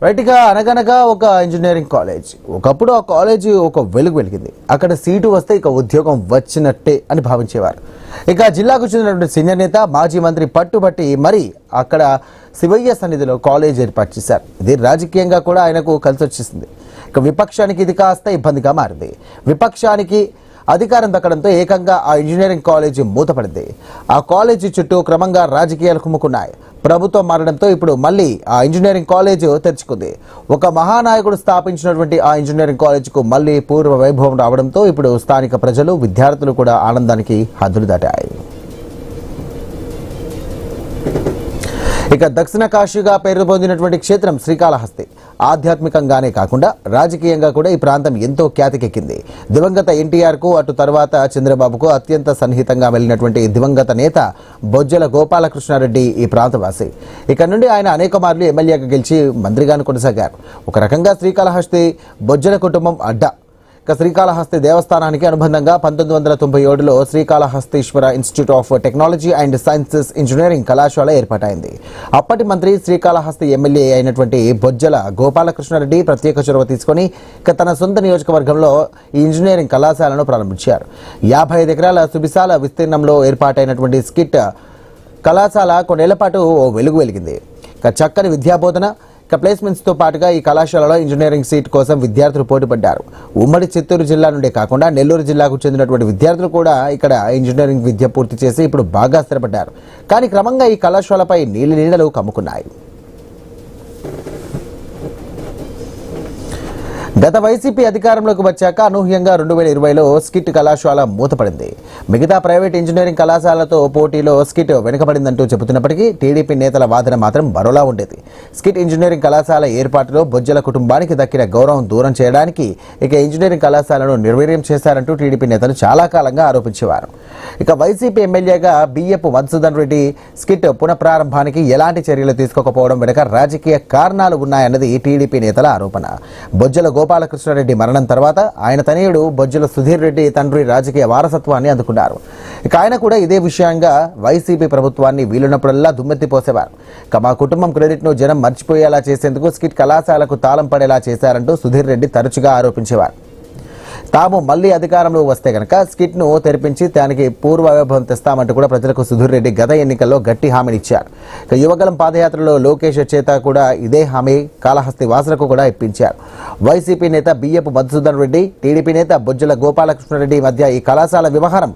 రైట్గా అనగనగా ఒక engineering college ఒకప్పుడు ఆ కాలేజ్ ఒక వెలిగింది. అక్కడ సీటు వస్తే ఇక ఉద్యోగం వచ్చినట్టే అని భావించేవారు. ఇక జిల్లాకు చెందినటువంటి సీనియర్ నేత మాజీ మంత్రి పట్టుబట్టి మరి అక్కడ శివయ్య సన్నిధిలో కాలేజ్ ఏర్పాటు చేశారు. ఇది రాజకీయంగా కూడా ఆయనకు కలిసి వచ్చేసింది. ఇక విపక్షానికి ఇది కాస్త ఇబ్బందిగా మారింది. విపక్షానికి అధికారం దక్కడంతో ఏకంగా ఆ ఇంజనీరింగ్ కాలేజీ మూతపడింది. ఆ కాలేజీ చుట్టూ క్రమంగా రాజకీయాలు కుమ్ముకున్నాయి. ప్రభుత్వం మారడంతో ఇప్పుడు మళ్ళీ ఆ ఇంజనీరింగ్ కాలేజ్ తెరుచుకుంది. ఒక మహానాయకుడు స్థాపించినటువంటి ఆ ఇంజనీరింగ్ కాలేజీకు మళ్ళీ పూర్వ వైభవం రావడంతో ఇప్పుడు స్థానిక ప్రజలు విద్యార్థులు కూడా ఆనందానికి హద్దులు దాటాయి. ఇక దక్షిణ కాశీగా పేరు పొందినటువంటి క్షేత్రం శ్రీకాళహస్తి ఆధ్యాత్మికంగానే కాకుండా రాజకీయంగా కూడా ఈ ప్రాంతం ఎంతో ఖ్యాతికెక్కింది. దివంగత ఎన్టీఆర్కు అటు తర్వాత చంద్రబాబుకు అత్యంత సన్నిహితంగా వెళ్లినటువంటి దివంగత నేత బొజ్జల గోపాలకృష్ణారెడ్డి ఈ ప్రాంతవాసి. ఇక్కడ నుండి ఆయన అనేక మార్లు ఎమ్మెల్యేగా గెలిచి మంత్రిగాను కొనసాగారు. ఒక రకంగా శ్రీకాళహస్తి బొజ్జల కుటుంబం అడ్డా. ఇక శ్రీకాళహస్తి దేవస్థానానికి అనుబంధంగా 1997లో Srikalahastiswara Institute of Technology and Sciences engineering కళాశాల ఏర్పాటైంది. అప్పటి మంత్రి శ్రీకాళహస్తి ఎమ్మెల్యే అయినటువంటి బొజ్జల గోపాలకృష్ణారెడ్డి ప్రత్యేక చొరవ తీసుకుని ఇక తన సొంత నియోజకవర్గంలో ఈ ఇంజనీరింగ్ కళాశాలను ప్రారంభించారు. 55 ఎకరాల సువిశాల విస్తీర్ణంలో ఏర్పాటైనటువంటి స్కిట్ కళాశాల కొన్నేళ్ల పాటు ఓ వెలిగింది. ఇక చక్కని విద్యాబోధన ప్లేస్మెంట్స్తో పాటుగా ఈ కళాశాలలో ఇంజనీరింగ్ సీట్ కోసం విద్యార్థులు పోటీపడ్డారు. ఉమ్మడి చిత్తూరు జిల్లా నుండే కాకుండా నెల్లూరు జిల్లాకు చెందినటువంటి విద్యార్థులు కూడా ఇక్కడ ఇంజనీరింగ్ విద్య పూర్తి చేసి ఇప్పుడు బాగా స్థిరపడ్డారు. కానీ క్రమంగా ఈ కళాశాలపై నీళ్లు కమ్ముకున్నాయి. గత వైసీపీ అధికారంలోకి వచ్చాక అనూహ్యంగా 2020లో స్కిట్ కళాశాల మూతపడింది. మిగతా ప్రైవేట్ ఇంజనీరింగ్ కళాశాలతో పోటీలో స్కిట్ వెనుకబడిందంటూ చెబుతున్నప్పటికీ టీడీపీ నేతల వాదన మాత్రం మరోలా ఉండేది. స్కిట్ ఇంజనీరింగ్ కళాశాల ఏర్పాటులో బొజ్జల కుటుంబానికి దక్కిన గౌరవం దూరం చేయడానికి ఇక ఇంజనీరింగ్ కళాశాలను నిర్వీర్యం చేశారంటూ టీడీపీ నేతలు చాలా కాలంగా ఆరోపించేవారు. ఇక వైసీపీ ఎమ్మెల్యేగా బియ్యపు మధుసూదన్ రెడ్డి స్కిట్ పునఃప్రారంభానికి ఎలాంటి చర్యలు తీసుకోకపోవడం వెనుక రాజకీయ కారణాలు ఉన్నాయన్నది టీడీపీ నేతల ఆరోపణ. బొజ్జల గోపాలకృష్ణారెడ్డి మరణం తర్వాత ఆయన తనయుడు బొజ్జల సుధీర్ రెడ్డి తండ్రి రాజకీయ వారసత్వాన్ని అందుకున్నారు. ఇక ఆయన కూడా ఇదే విషయంగా వైసీపీ ప్రభుత్వాన్ని వీలున్నప్పుడల్లా దుమ్మెత్తిపోసేవారు. ఇక మా కుటుంబం క్రెడిట్ను జనం మర్చిపోయేలా చేసేందుకు స్కిట్ కళాశాలకు తాళం పడేలా చేశారంటూ సుధీర్ రెడ్డి తరచుగా ఆరోపించేవారు. తాము మళ్లీ అధికారంలో వస్తే కనుక స్కిట్ ను తెరిపించి దానికి పూర్వ వైభవం తెస్తామంటూ కూడా ప్రజలకు సుధీర్ రెడ్డి గత ఎన్నికల్లో గట్టి హామీనిచ్చారు. ఇక యువగలం పాదయాత్రలో లోకేష్ చేత కూడా ఇదే హామీ కాళహస్తి వాసులకు కూడా ఇప్పించారు. వైసీపీ నేత బియ్యపు మధుసూదన్ రెడ్డి, టీడీపీ నేత బొజ్జల గోపాలకృష్ణారెడ్డి మధ్య ఈ కళాశాల వ్యవహారం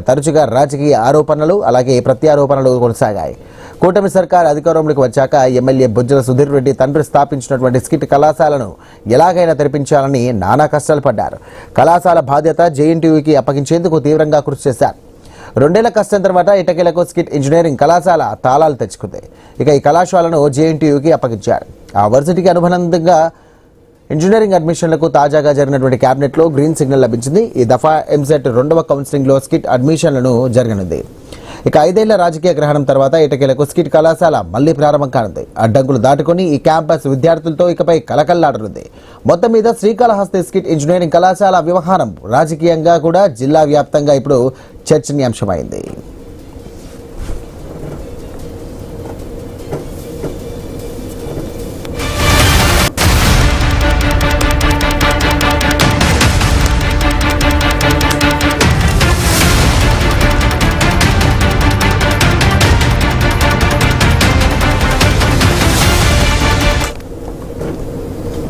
తరచుగా రాజకీయ ఆరోపణలు అలాగే ప్రత్యారోపణలు కొనసాగాయి. కూటమి సర్కార్ అధికారంలోకి వచ్చాక ఎమ్మెల్యే బొజ్జల సుధీర్ రెడ్డి తండ్రి స్థాపించినటువంటి స్కిట్ కళాశాలను ఎలాగైనా తెరిపించాలని నానా కష్టాలు పడ్డారు. కళాశాల బాధ్యత జేఎన్టీయూకి అప్పగించేందుకు తీవ్రంగా కృషి చేశారు. 2 ఏళ్ల కష్టం తర్వాత ఇటకేలకు స్కిట్ ఇంజనీరింగ్ కళాశాల తాళాలు తెచ్చుకుంది. ఇక ఈ కళాశాలను జేఎన్టీయూకి అప్పగించారు. ఆ వర్సిటీకి అనుబంధంగా ఇంజనీరింగ్ అడ్మిషన్లకు తాజాగా జరిగినటువంటి క్యాబినెట్లో గ్రీన్ సిగ్నల్ లభించింది. ఈ దఫా ఎంసెట్ 2వ కౌన్సిలింగ్లో స్కిట్ అడ్మిషన్లను జరగనుంది. ఇక 5 ఏళ్ల రాజకీయ గ్రహణం తర్వాత ఇటకేలకు స్కిట్ కళాశాల మళ్లీ ప్రారంభం కానుంది. అడ్డంకులు దాటుకుని ఈ క్యాంపస్ విద్యార్థులతో ఇకపై కలకల్లాడనుంది. మొత్తం మీద శ్రీకాళహస్తి స్కిట్ ఇంజనీరింగ్ కళాశాల వ్యవహారం రాజకీయంగా కూడా జిల్లా వ్యాప్తంగా ఇప్పుడు చర్చనీయాంశమైంది.